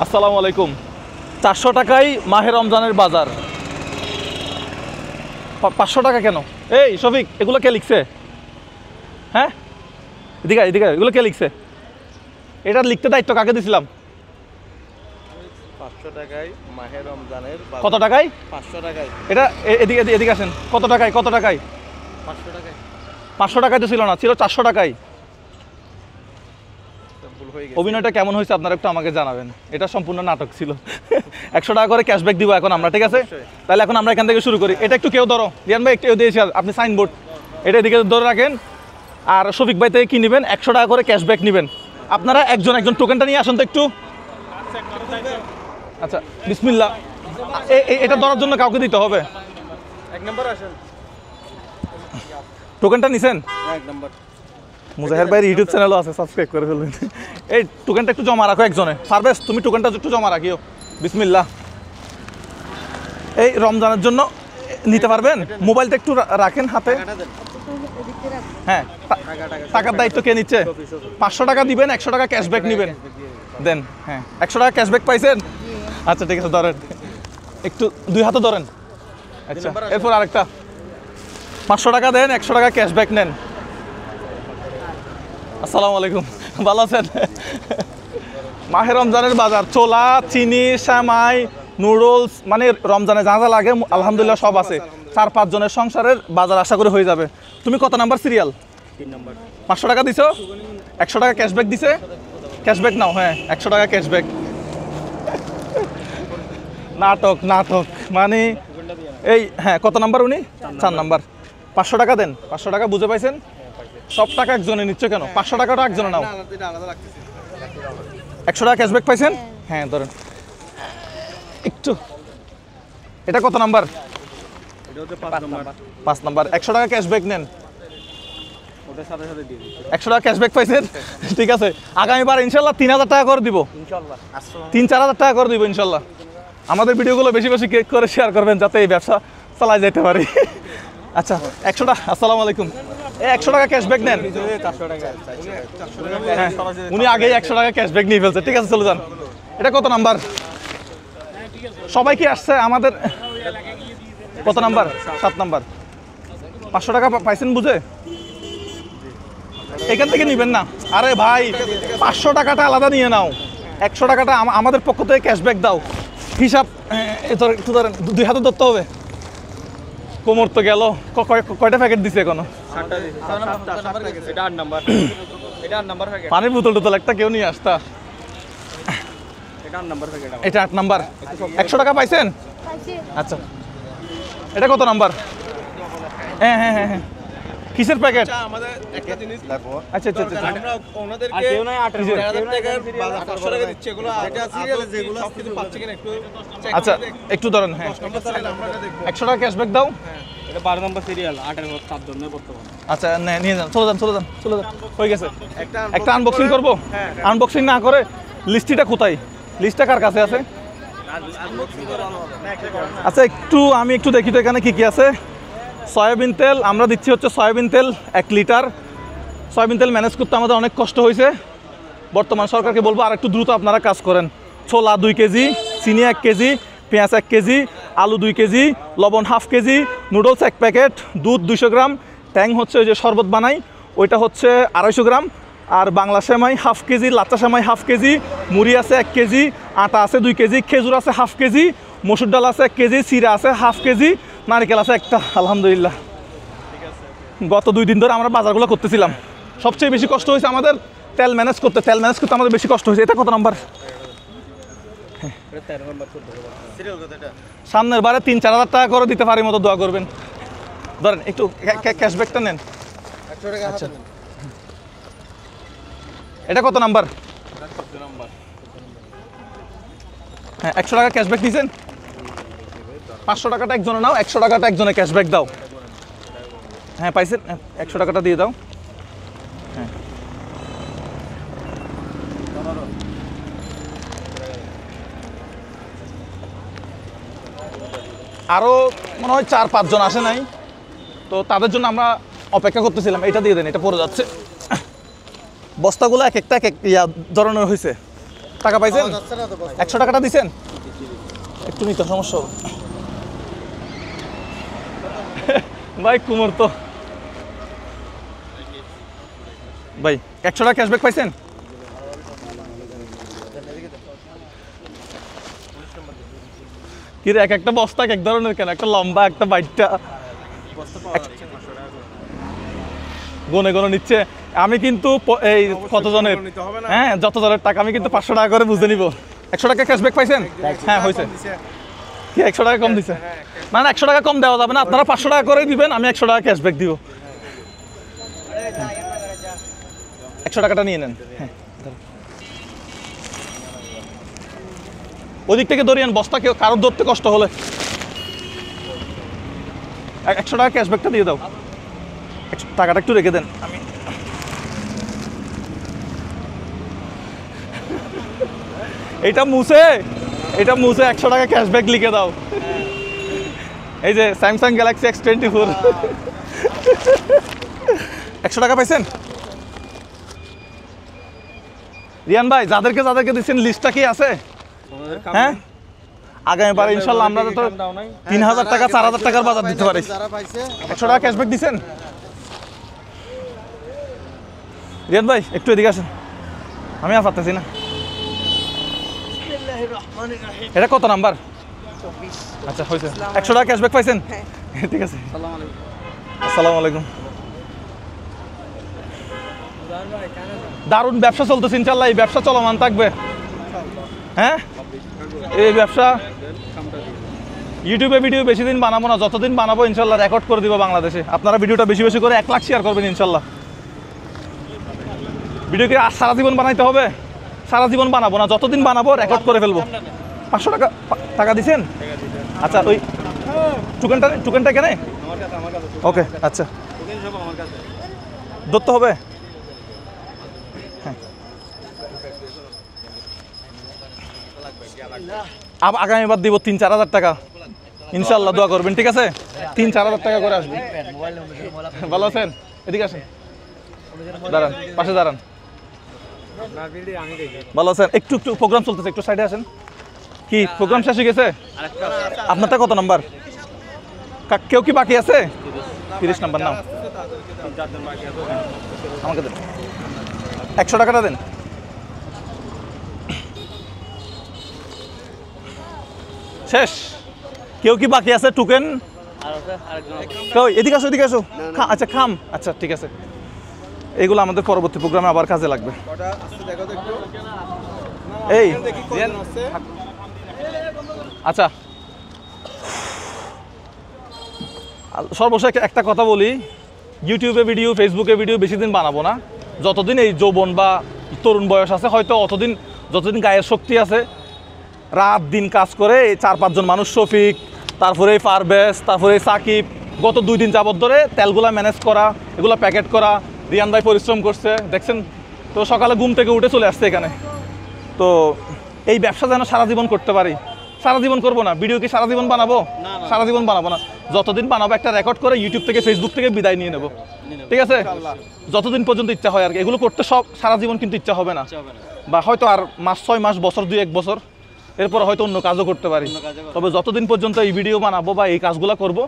আসসালামু আলাইকুম। 400 টাকায় মাহে রমজানের বাজার। 500 টাকা কেন? এই শফিক, এগুলো কে লিখছে? হ্যাঁ, এদিকে এদিকে, এগুলো কে লিখছে? এটা লিখতে দায়িত্ব কাকে দিছিলাম? 500 টাকায় মাহে রমজানের বাজার। কত টাকায়? 500 টাকায়। এটা এদিকে এদিকে আসেন। কত টাকায়? কত টাকায়? 500 টাকায়। 500 টাকায় তো ছিল না, ছিল 400 টাকায়। ভুল হয়ে গেছে। অভিনয়টা কেমন হয়েছে আপনারা একটু আমাকে জানাবেন। এটা সম্পূর্ণ নাটক ছিল। 100 টাকা করে ক্যাশব্যাক দিব এখন আমরা, ঠিক আছে? তাহলে এখন আমরা এখান থেকে শুরু করি। এটা একটু কেউ ধরো, রিয়ান ভাই একটু দিয়েছি, আপনি সাইনবোর্ড এটা এদিকে ধরে রাখেন। আর শফিক ভাই থেকে কি নেবেন? 100 টাকা করে ক্যাশব্যাক নেবেন। আপনারা একজন একজন টোকেনটা নিয়ে আসুন তো একটু। আচ্ছা, বিসমিল্লাহ। এটা ধরার জন্য কাউকে দিতে হবে। 1 নাম্বার আসেন। টোকেনটা নিছেন? 1 নাম্বার। মুজাহির ভাইয়ের ইউটিউব চ্যানেলও আছে, সাবস্ক্রাইব করে ফেলবেন। এই টোকেনটা একটু জমা রাখো একজনে। পারবেশ, তুমি টোকেনটা একটু জমা রাখিও। বিসমিল্লাহ। এই রমজানের জন্য নিতে পারবেন? মোবাইলটা একটু রাখেন হাতে। হ্যাঁ, টাকার দায়িত্ব কে নিচ্ছে? 500 টাকা দিবেন, 100 টাকা ক্যাশব্যাক নেবেন। দেন। হ্যাঁ, 100 টাকা ক্যাশব্যাক পাইছেন? আচ্ছা ঠিক আছে, ধরেন একটু, 2 হাতে ধরেন। আচ্ছা, এরপর আরেকটা 500 টাকা দেন, 100 টাকা ক্যাশব্যাক নেন। আসসালামু আলাইকুম, ভালো আছেন? মাহে রমজানের বাজার, ছোলা, চিনি, সেমাই, নুডলস, মানে রমজানে যা যা লাগে আলহামদুলিল্লাহ সব আছে। 4-5 জনের সংসারের বাজার আশা করে হয়ে যাবে। তুমি কত নাম্বার সিরিয়াল? 3 নাম্বার। 500 টাকা দিছো, 100 টাকা ক্যাশব্যাক দিছে। ক্যাশব্যাক নাও। হ্যাঁ, 100 টাকা ক্যাশব্যাক। নাটক নাটক মানে এই। হ্যাঁ, কত নাম্বার উনি? 4 নাম্বার। 500 টাকা দেন। 500 টাকা বুঝে পাইছেন? সব টাকা একজনে নিচ্ছে কেন? 500 টাকাটা একজনে নাও। এটা আলাদা লাগতেছে। 100 টাকা ক্যাশব্যাক পাইছেন? হ্যাঁ, ধরেন একটু। এটা কত নাম্বার? এটা হচ্ছে 5 নাম্বার। 5 নাম্বার। 100 টাকা ক্যাশব্যাক নেন। ওটার সাথে সাথে দিয়ে দিচ্ছি। 100 টাকা ক্যাশব্যাক পাইছেন? ঠিক আছে, আগামীবার ইনশাল্লাহ 3000 টাকা করে দিব। ইনশাআল্লাহ। আসসালামু 3-4 হাজার টাকা করে দিব ইনশাল্লাহ। আমাদের ভিডিওগুলো বেশি বেশি করে শেয়ার করবেন যাতে এই ব্যবসা চালাই যেতে পারি। আচ্ছা, 100 টাকা। আসসালামু আলাইকুম। 100 টাকা ক্যাশব্যাক নেন। 400 টাকা। হ্যাঁ, উনি আগেই 100 টাকা ক্যাশব্যাক নিয়ে ফেলছে। ঠিক আছে, চলে যান। এটা কত নাম্বার? সবাই কি আসছে আমাদের? কত নাম্বার? 7 নাম্বার। 500 টাকা পাইছেন বুঝে? এখান থেকে নিবেন না। আরে ভাই, 500 টাকাটা আলাদা নিয়ে নাও, 100 টাকাটা আমাদের পক্ষ থেকে ক্যাশব্যাক দাও। হিসাব একটু ধরেন, 2 হাতে ধরতে হবে। কোমর তো গেল। কয়টা প্যাকেট দিছে এখনো? 7টা। এটা 8 নাম্বার। এটা 8 নাম্বার প্যাকেট। পানির বোতল টোতল একটা কেউ নিয়ে আসতা। এটা 8 নাম্বার প্যাকেট। এটা 8 নাম্বার। 100 টাকা পাইছেন? আচ্ছা, এটা কত নাম্বার? হ্যাঁ হ্যাঁ হ্যাঁ হ্যাঁ, কিসের প্যাকেট? আমাদের একটা জিনিস লাগবে। আচ্ছা আচ্ছা আচ্ছা। আমরা ওনাদেরকে কেউ নাই 8000 টাকার 500 টাকা দিচ্ছে। এগুলো এটা সিরিয়ালে যেগুলো সবকিছু পাচ্ছে কিনা একটু চেক আচ্ছা, একটু ধরেন। হ্যাঁ, 10 নম্বর সিরিয়াল আমরা দেখব। 100 টাকা ক্যাশব্যাক দাও। এটা 12 নম্বর সিরিয়াল। 8 এর 7 জনের বর্তমান। আচ্ছা, নিয়ে যান, চলে যান চলে যান চলে যান। হয়ে গেছে। একটা একটা আনবক্সিং করবো। আনবক্সিং না করে লিস্টিটা কোথায়? লিস্টটা কার কাছে আছে? আচ্ছা, আমি একটু দেখি তো এখানে কি কি আছে। সয়াবিন তেল আমরা দিচ্ছি হচ্ছে সয়াবিন তেল 1 লিটার। সয়াবিন তেল ম্যানেজ করতে আমাদের অনেক কষ্ট হয়েছে। বর্তমান সরকারকে বলবো আর একটু দ্রুত আপনারা কাজ করেন। ছোলা 2 কেজি, চিনি 1 কেজি, পেঁয়াজ 1 কেজি, আলু 2 কেজি, লবণ 1/2 কেজি, নুডলস 1 প্যাকেট, দুধ 200 গ্রাম, ট্যাং হচ্ছে ওই যে শরবত বানাই ওইটা হচ্ছে 250 গ্রাম, আর বাংলা সেমাই 1/2 কেজি, লাচ্চা সেমাই 1/2 কেজি, মুড়ি আছে 1 কেজি, আটা আছে 2 কেজি, খেজুর আছে 1/2 কেজি, মসুর ডাল আছে 1 কেজি, চিরা আছে 1/2 কেজি, নারকেল আছে 1টা। আলহামদুলিল্লাহ, গত 2 দিন ধরে আমরা বাজারগুলো করতেছিলাম। সবচেয়ে বেশি কষ্ট হয়েছে আমাদের তেল ম্যানেজ করতে। আমাদের বেশি কষ্ট হয়েছে। এটা কত নাম্বার? এটা 13 নম্বর সিরিয়াল কত এটা? সামনের বারে 3-4 হাজার টাকা করে দিতে পারি মতো দোয়া করবেন। ধরেন একটু ক্যাশব্যাকটা নেন। 100 টাকা আচ্ছা, এটা কত নাম্বার? 14 নম্বর। হ্যাঁ, 100 টাকা ক্যাশব্যাক দিয়েছেন। 500 টাকাটা একজনে নাও, 100 টাকাটা একজনে ক্যাশব্যাক দাও। হ্যাঁ, পাইছেন? 100 টাকাটা দিয়ে দাও। হ্যাঁ, আরও মনে হয় 4-5 জন আসে নাই, তো তাদের জন্য আমরা অপেক্ষা করতেছিলাম। এটা দিয়ে দেন, এটা পড়ে যাচ্ছে। বস্তাগুলো এক একটা এক এক ধরনের হয়েছে। টাকা পাইছেন? 100 টাকাটা দিছেন? একটু নিতে সমস্যা হবে। ভাই কুমোর তো ভাই 100 টাকা ক্যাশব্যাক পাইছেন? কি রে, এক একটা বস্তা এক ধরনের কেন? একটা লম্বা, একটা বাইটটা গনে গনে নিচ্ছে। আমি কিন্তু এই কতজনের, হ্যাঁ যত জনের টাকা আমি কিন্তু 500 টাকা করে বুঝে নিব। 100 টাকা ক্যাশব্যাক পাইছেন? হ্যাঁ হয়েছে। কি 100 টাকা কম দিছে? না না 100 টাকা কম দেওয়া যাবে না, আপনারা 500 টাকা করে দিবেন, আমি 100 টাকা ক্যাশব্যাক দিব। 100 টাকাটা নিয়ে নেন। হ্যাঁ ওদিক থেকে ধরিয়েন বস্তা, কেউ কারোর ধরতে কষ্ট হলে 100 টাকা ক্যাশব্যাকটা দিয়ে দাও। টাকাটা একটু রেখে দেন। আমি এটা মুছে 100 টাকা ক্যাশব্যাক লিখে দাও। এই যে স্যামসাং গ্যালাক্সি X24 100 টাকা পাইছেন? রিয়ান ভাই যাদেরকে দিচ্ছেন লিস্টটা কি আছে? হ্যাঁ আগামীবার ইনশাল্লাহ আমরা তো 3000 টাকা 4000 টাকার বাজার দিতে পারি। 100 টাকা ক্যাশব্যাক দিচ্ছেন? রিয়ান ভাই একটু এদিকে আসেন, আমি আর পারতেছি না। এটা কত নাম্বার? আচ্ছা হয়েছে। 100 টাকা ক্যাশব্যাক পাইছেন? ঠিক আছে, আসসালামু আলাইকুম। দারুণ ব্যবসা চলতেছে ইনশাল্লাহ, এই ব্যবসা চলমান থাকবে। হ্যাঁ এই ব্যবসা ইউটিউবে ভিডিও বেশি দিন বানাবো না, যতদিন বানাবো ইনশাল্লাহ রেকর্ড করে দিব বাংলাদেশে। আপনারা ভিডিওটা বেশি বেশি করে 1 লাখ শেয়ার করবেন ইনশাল্লাহ। ভিডিও কি আর সারা জীবন বানাইতে হবে? সারা জীবন বানাবো না, যতদিন বানাবো রেকর্ড করে ফেলবো। 500 টাকা দিছেন? আচ্ছা ওই টুকেনটা কেন? ওকে আচ্ছা ধরতে হবে। হ্যাঁ আগামীবার দিব 3-4 হাজার টাকা ইনশাল্লাহ, দোয়া করবেন ঠিক আছে? 3-4 হাজার টাকা করে আসবে। ভালো আছেন? এদিকে আসেন, দাঁড়ান, পাশে দাঁড়ান। ভালো আছেন? একটু প্রোগ্রাম চলতেছে, একটু সাইডে আসেন। কি প্রোগ্রাম শেষ হয়ে গেছে? আপনারটা কত নাম্বার? কেউ কি বাকি আছে? 30 নাম্বার নাও, আমাকে দেন। 100 টাকাটা দেন। শেষ? কেউ কি বাকি আছে টোকেন? এদিকে আসো, এদিকে আসো। আচ্ছা খাম, আচ্ছা ঠিক আছে। এগুলো আমাদের পরবর্তী প্রোগ্রামে আবার কাজে লাগবে। এই আচ্ছা সর্বশেষ একটা কথা বলি, ইউটিউবে ভিডিও, ফেসবুকে ভিডিও বেশি দিন বানাবো না। যতদিন এই যৌবন বা তরুণ বয়স আছে, হয়তো যতদিন গায়ের শক্তি আছে, রাত দিন কাজ করে এই 4-5 জন মানুষ, শফিক, তারপরে পারভেজ, তারপরে সাকিব, গত 2 দিন যাবত ধরে তেলগুলা ম্যানেজ করা, এগুলো প্যাকেট করা। রিয়ান ভাই পরিশ্রম করছে দেখছেন তো, সকালে ঘুম থেকে উঠে চলে আসছে এখানে। তো এই ব্যবসা যেন সারা জীবন করতে পারি। সারা জীবন করবো না, ভিডিও কি সারা জীবন বানাবো? সারা জীবন বানাবো না, যতদিন বানাবো একটা রেকর্ড করে ইউটিউব থেকে, ফেসবুক থেকে বিদায় নিয়ে নেব, ঠিক আছে? যতদিন পর্যন্ত ইচ্ছা হয় আর কি। এগুলো করতে সব সারা জীবন কিন্তু ইচ্ছা হবে না, বা হয়তো আর 6 মাস, বছর 2-1 বছর, এরপর হয়তো অন্য কাজও করতে পারি। তবে যতদিন পর্যন্ত এই ভিডিও বানাবো বা এই কাজগুলো করবো,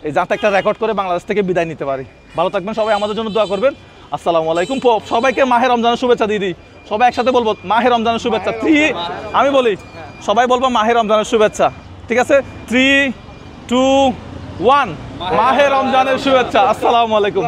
এই যাতে একটা রেকর্ড করে বাংলাদেশ থেকে বিদায় নিতে পারি। ভালো থাকবেন সবাই, আমাদের জন্য দোয়া করবেন। আসসালামু আলাইকুম। সবাইকে মাহে রমজানের শুভেচ্ছা দিয়ে দিই। সবাই একসাথে বলবো মাহে রমজানের শুভেচ্ছা। আমি বলি, সবাই বলবো মাহে রমজানের শুভেচ্ছা, ঠিক আছে? 3, 2, 1 মাহে রমজানের শুভেচ্ছা। আসসালামু আলাইকুম।